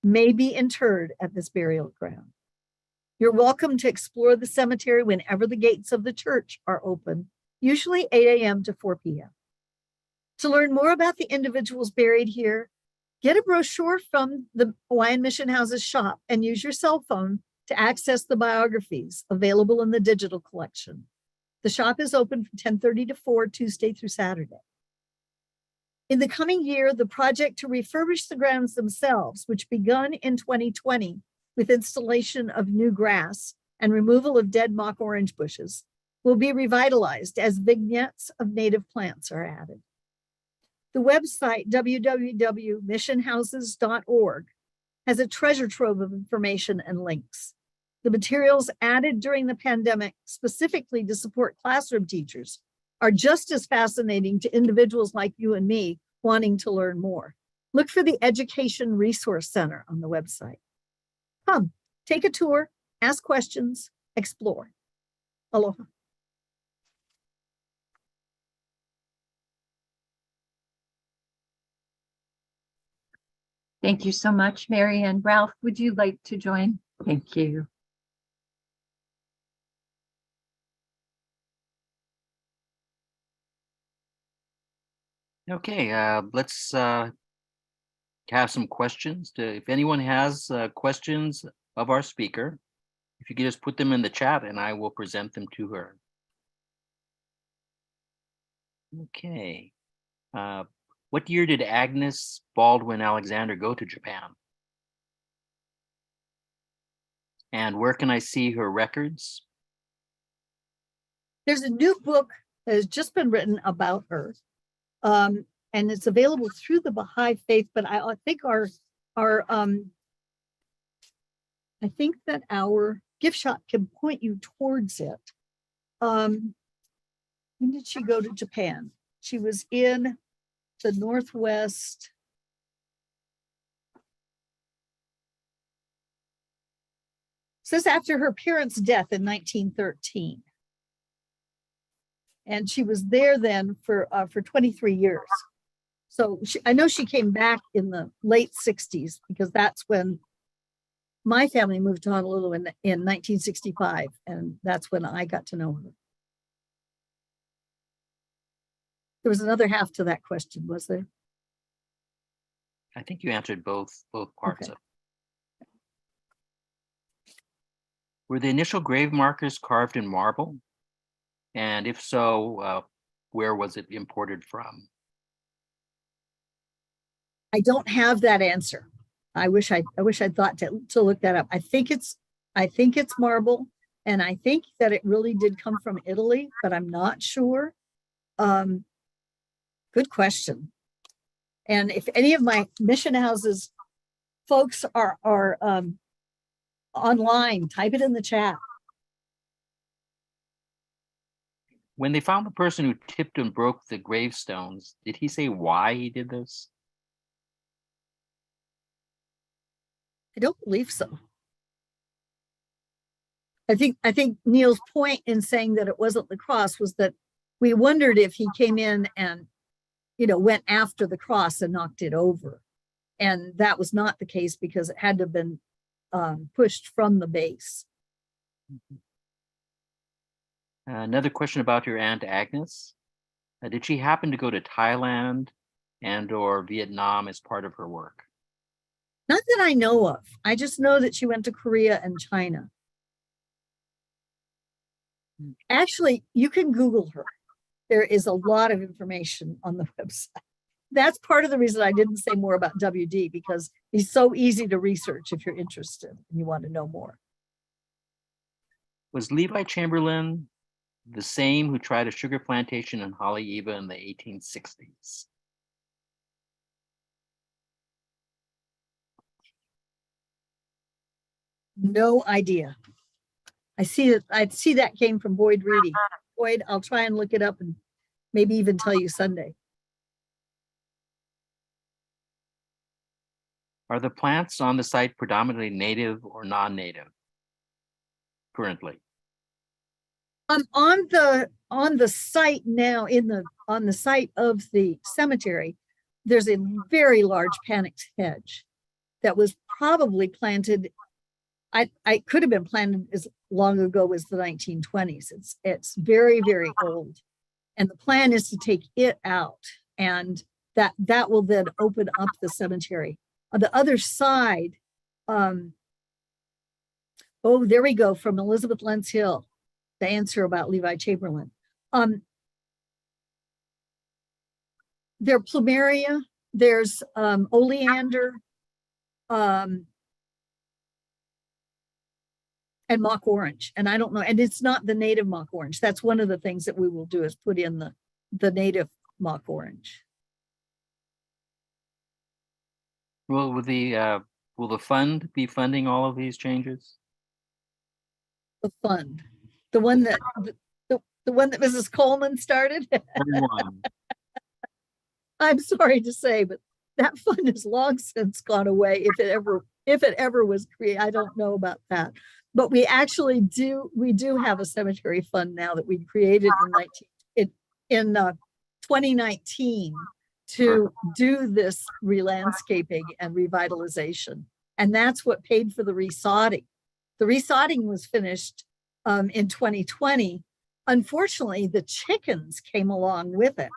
may be interred at this burial ground. You're welcome to explore the cemetery whenever the gates of the church are open, usually 8 a.m. to 4 p.m. To learn more about the individuals buried here, get a brochure from the Hawaiian Mission House's shop and use your cell phone to access the biographies available in the digital collection. The shop is open from 10:30 to 4, Tuesday through Saturday. In the coming year, the project to refurbish the grounds themselves, which begun in 2020 with installation of new grass and removal of dead mock orange bushes, will be revitalized as vignettes of native plants are added. The website www.missionhouses.org has a treasure trove of information and links. The materials added during the pandemic specifically to support classroom teachers are just as fascinating to individuals like you and me wanting to learn more. Look for the Education Resource Center on the website. Come, take a tour, ask questions, explore. Aloha. Thank you so much, Marianne. Ralph, would you like to join? Thank you. Okay, let's have some questions. If anyone has questions of our speaker, if you could just put them in the chat and I will present them to her. Okay. What year did Agnes Baldwin Alexander go to Japan? And where can I see her records? There's a new book that has just been written about her. And it's available through the Baha'i Faith, but I think I think that our gift shop can point you towards it. When did she go to Japan? She was in the Northwest. It says after her parents' death in 1913. And she was there then for 23 years. So I know she came back in the late 60s because that's when my family moved to Honolulu in 1965, and that's when I got to know her. There was another half to that question, was there? I think you answered both parts Okay. of it. Were the initial grave markers carved in marble? And if so, where was it imported from? I don't have that answer. I wish I'd thought to look that up. I think it's marble, and I think that it really did come from Italy, but I'm not sure. Good question. And if any of my mission houses folks are online, type it in the chat. When they found the person who tipped and broke the gravestones, did he say why he did this? I don't believe so. I think Neil's point in saying that it wasn't the cross was that we wondered if he came in and, went after the cross and knocked it over. And that was not the case because it had to have been pushed from the base. Another question about your Aunt Agnes. Did she happen to go to Thailand and/or Vietnam as part of her work? Not that I know of. I just know that she went to Korea and China. Actually, you can Google her. There is a lot of information on the website. That's part of the reason I didn't say more about WD, because he's so easy to research if you're interested and you want to know more. Was Levi Chamberlain the same who tried a sugar plantation in Haleiwa in the 1860s? No idea. I see that came from Boyd Reedy. Boyd, I'll try and look it up and maybe even tell you Sunday. Are the plants on the site predominantly native or non-native currently? On the site now, on the site of the cemetery, there's a very large panicked hedge that was probably planted. I could have been planted as long ago as the 1920s. It's very, very old. And the plan is to take it out, and that will then open up the cemetery. On the other side, oh, there we go, from Elizabeth Lentz Hill, the answer about Levi Chamberlain. There plumeria, there's oleander, and mock orange. And I don't know, and it's not the native mock orange. That's one of the things that we will do, is put in the native mock orange. Will the fund be funding all of these changes? The fund, the one that the one that Mrs. Coleman started. Everyone. I'm sorry to say, but that fund has long since gone away. If it ever was created, I don't know about that. But we actually do have a cemetery fund now that we created in 2019 to do this re-landscaping and revitalization. And that's what paid for the resodding. The resodding was finished in 2020. Unfortunately, the chickens came along with it.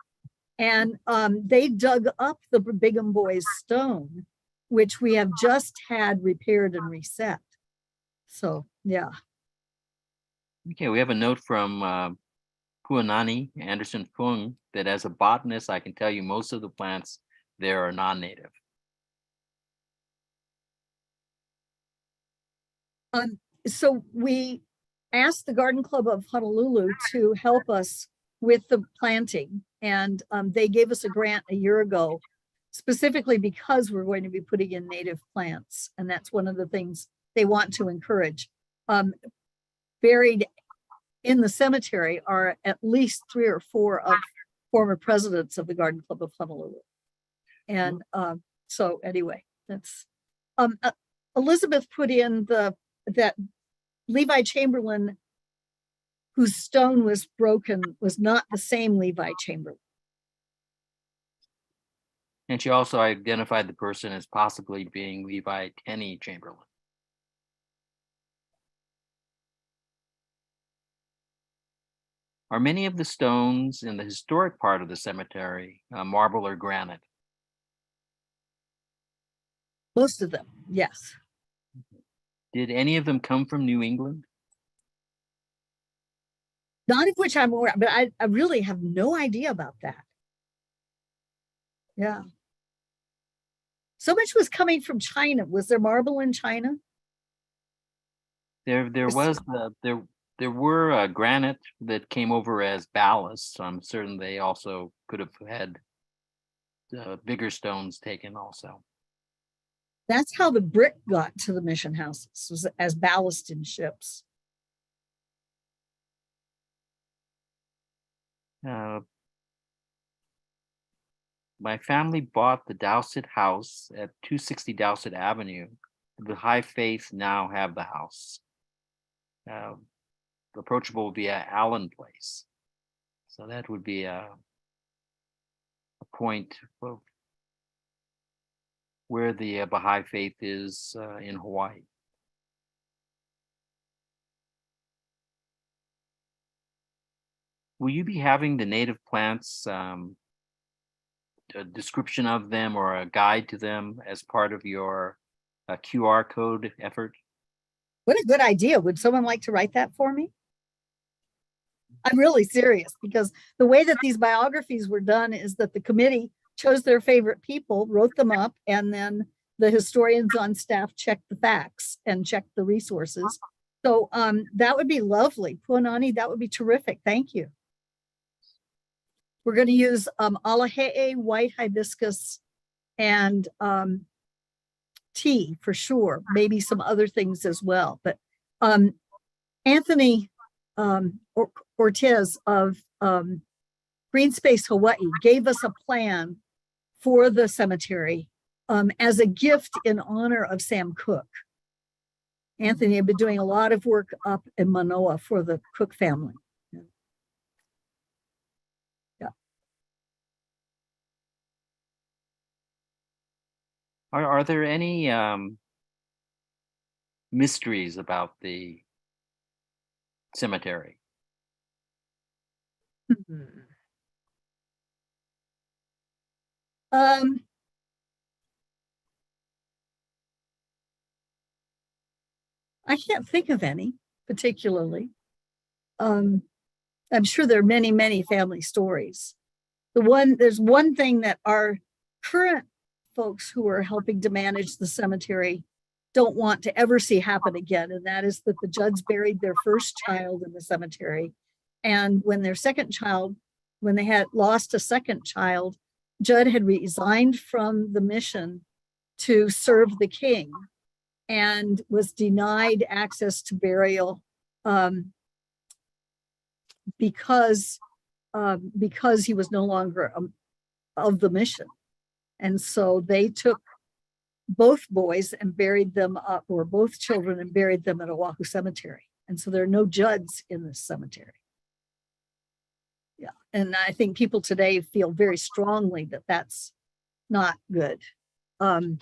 And they dug up the Brigham Boys stone, which we have just had repaired and reset. So, yeah. Okay, we have a note from Puanani Anderson Fung that as a botanist, I can tell you most of the plants there are non-native. So we asked the Garden Club of Honolulu to help us with the planting, and they gave us a grant a year ago, specifically because we're going to be putting in native plants, and that's one of the things they want to encourage. Buried in the cemetery are at least 3 or 4 of former presidents of the Garden Club of Honolulu. And so anyway, that's Elizabeth put in that Levi Chamberlain, whose stone was broken, was not the same Levi Chamberlain. And she also identified the person as possibly being Levi Tenney Chamberlain. Are many of the stones in the historic part of the cemetery marble or granite? Most of them, yes. Did any of them come from New England? Not of which I'm aware, but I really have no idea about that. Yeah. So much was coming from China. Was there marble in China? There were granite that came over as ballast. So I'm certain they also could have had bigger stones taken also. That's how the brick got to the mission houses, was as ballast in ships. My family bought the Dowsett house at 260 Dowsett Avenue. The High Faith now have the house. Approachable via Allen Place. So that would be a point of where the Baha'i faith is in Hawaii. Will you be having the native plants, a description of them or a guide to them as part of your QR code effort? What a good idea. Would someone like to write that for me? I'm really serious, because the way that these biographies were done is that the committee chose their favorite people, wrote them up, and then the historians on staff checked the facts and checked the resources. So that would be lovely. Puanani, that would be terrific. Thank you. We're going to use alahe'e, white hibiscus, and tea for sure. Maybe some other things as well. But Anthony Ortiz of Green Space Hawaii gave us a plan for the cemetery as a gift in honor of Sam Cooke. Anthony had been doing a lot of work up in Manoa for the Cooke family. Yeah. Are there any mysteries about the cemetery? I can't think of any particularly. I'm sure there are many, many family stories. There's one thing that our current folks who are helping to manage the cemetery don't want to ever see happen again, and that is that the Judds buried their first child in the cemetery, and when they had lost a second child, Judd had resigned from the mission to serve the king and was denied access to burial because he was no longer of the mission. And so they took both boys and buried them up, or both children, and buried them at Oahu Cemetery. And so there are no Judds in this cemetery. Yeah, and I think people today feel very strongly that that's not good. As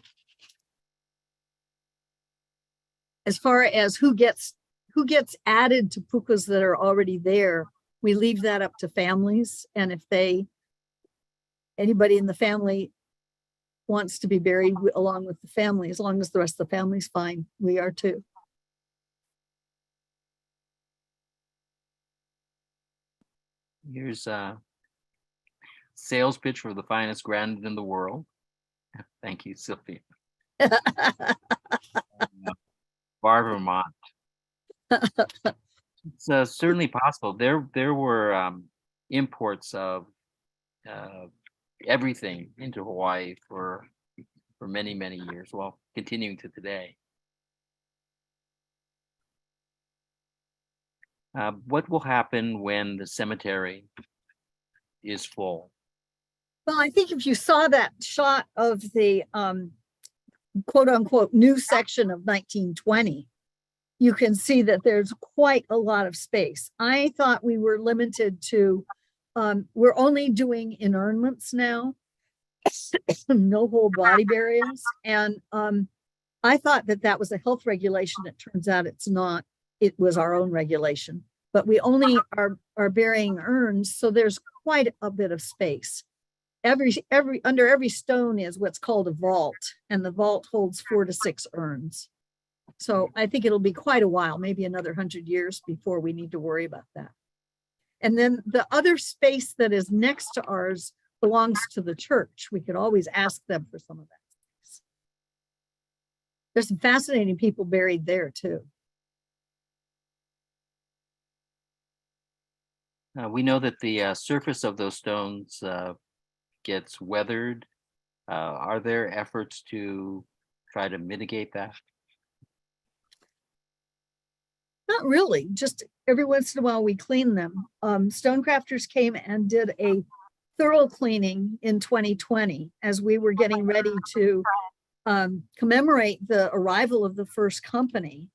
far as who gets added to pukas that are already there, we leave that up to families. And if anybody in the family wants to be buried along with the family, as long as the rest of the family's fine, we are too. Here's a sales pitch for the finest granite in the world. Thank you, Sylvia. Bar, Vermont. It's certainly possible. There were imports of everything into Hawaii for many, many years, well, continuing to today. What will happen when the cemetery is full? Well, I think if you saw that shot of the quote unquote new section of 1920, you can see that there's quite a lot of space. I thought we were limited to, we're only doing inurnments now, no whole body burials. And I thought that was a health regulation. It turns out it's not. It was our own regulation. but we only are burying urns, so there's quite a bit of space. Under every stone is what's called a vault, and the vault holds 4 to 6 urns. So I think it'll be quite a while, maybe another 100 years before we need to worry about that. And then the other space that is next to ours belongs to the church. We could always ask them for some of that space. There's some fascinating people buried there too. We know that the surface of those stones gets weathered. Are there efforts to try to mitigate that? Not really, just every once in a while we clean them. Stonecrafters came and did a thorough cleaning in 2020 as we were getting ready to commemorate the arrival of the first company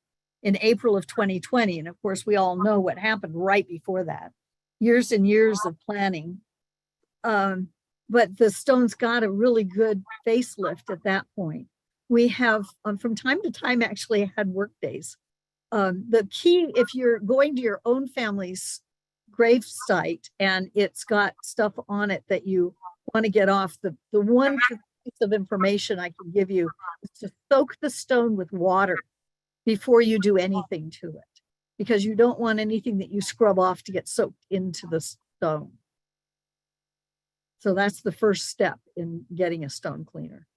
in April of 2020. And of course, we all know what happened right before that. Years and years of planning. But the stones got a really good facelift at that point. We have, from time to time, actually had work days. The key, if you're going to your own family's grave site and it's got stuff on it that you want to get off, the one piece of information I can give you is to soak the stone with water before you do anything to it, because you don't want anything that you scrub off to get soaked into the stone. So that's the first step in getting a stone cleaner.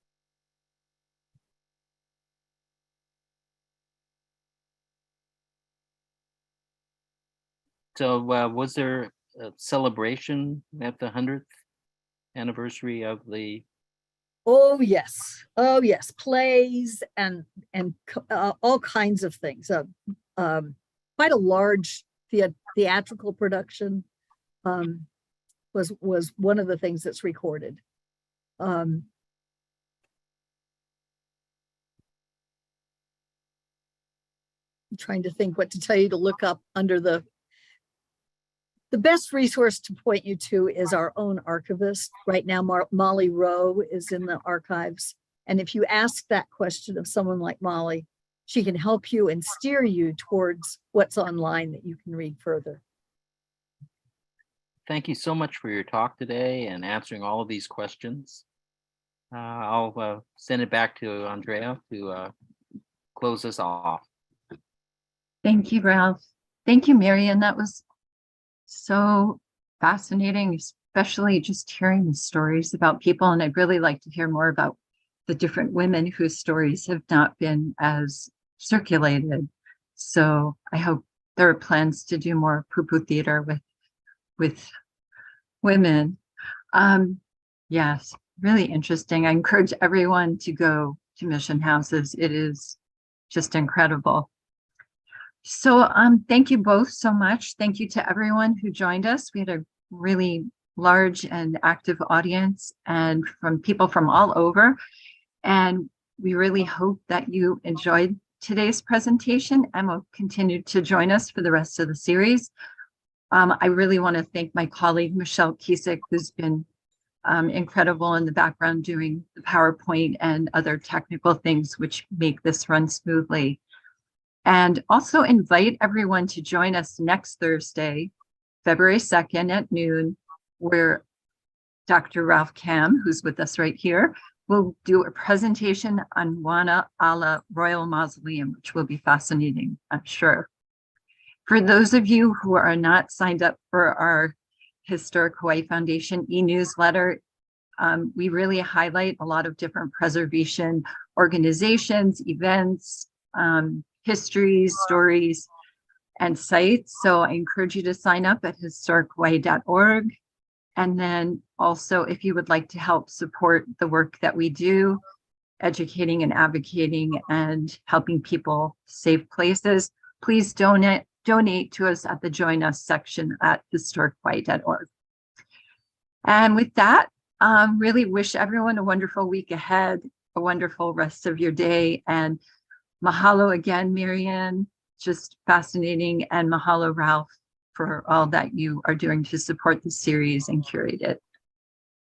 So was there a celebration at the 100th anniversary of the? Oh yes, plays and all kinds of things. Quite a large theatrical production was one of the things that's recorded. I'm trying to think what to tell you to look up under the best resource to point you to is our own archivist. Right now, Molly Rowe is in the archives. And if you ask that question of someone like Molly, she can help you and steer you towards what's online that you can read further. Thank you so much for your talk today and answering all of these questions. I'll send it back to Andrea to close us off. Thank you, Ralph. Thank you, Marian. That was so fascinating, especially just hearing the stories about people. And I'd really like to hear more about the different women whose stories have not been as circulated. So I hope there are plans to do more poo-poo theater with women. Yes, really interesting. I encourage everyone to go to mission houses. It is just incredible. So thank you both so much. Thank you to everyone who joined us. We had a really large and active audience and from people from all over. And we really hope that you enjoyed today's presentation and will continue to join us for the rest of the series. I really want to thank my colleague, Michelle Kiesik, who's been incredible in the background doing the PowerPoint and other technical things which make this run smoothly. And also invite everyone to join us next Thursday, February 2nd at noon, where Dr. Ralph Kam, who's with us right here, will do a presentation on Wana Ala Royal Mausoleum, which will be fascinating, I'm sure. For those of you who are not signed up for our Historic Hawaii Foundation e-newsletter, we really highlight a lot of different preservation organizations, events, histories, stories, and sites. So I encourage you to sign up at historichawaii.org. And then also, if you would like to help support the work that we do, educating and advocating and helping people save places, please donate to us at the Join Us section at historichawaii.org. And with that, really wish everyone a wonderful week ahead, a wonderful rest of your day, and mahalo again, Marian, just fascinating, and mahalo, Ralph, for all that you are doing to support the series and curate it.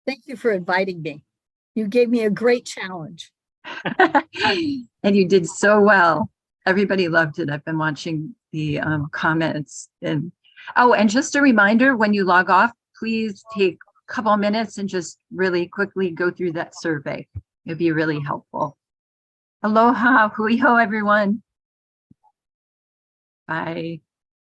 Thank you for inviting me. You gave me a great challenge. And you did so well. Everybody loved it. I've been watching the comments, and Oh, and just a reminder, when you log off, please take a couple of minutes and just really quickly go through that survey. It'd be really helpful. Aloha, hui hou, everyone. Bye.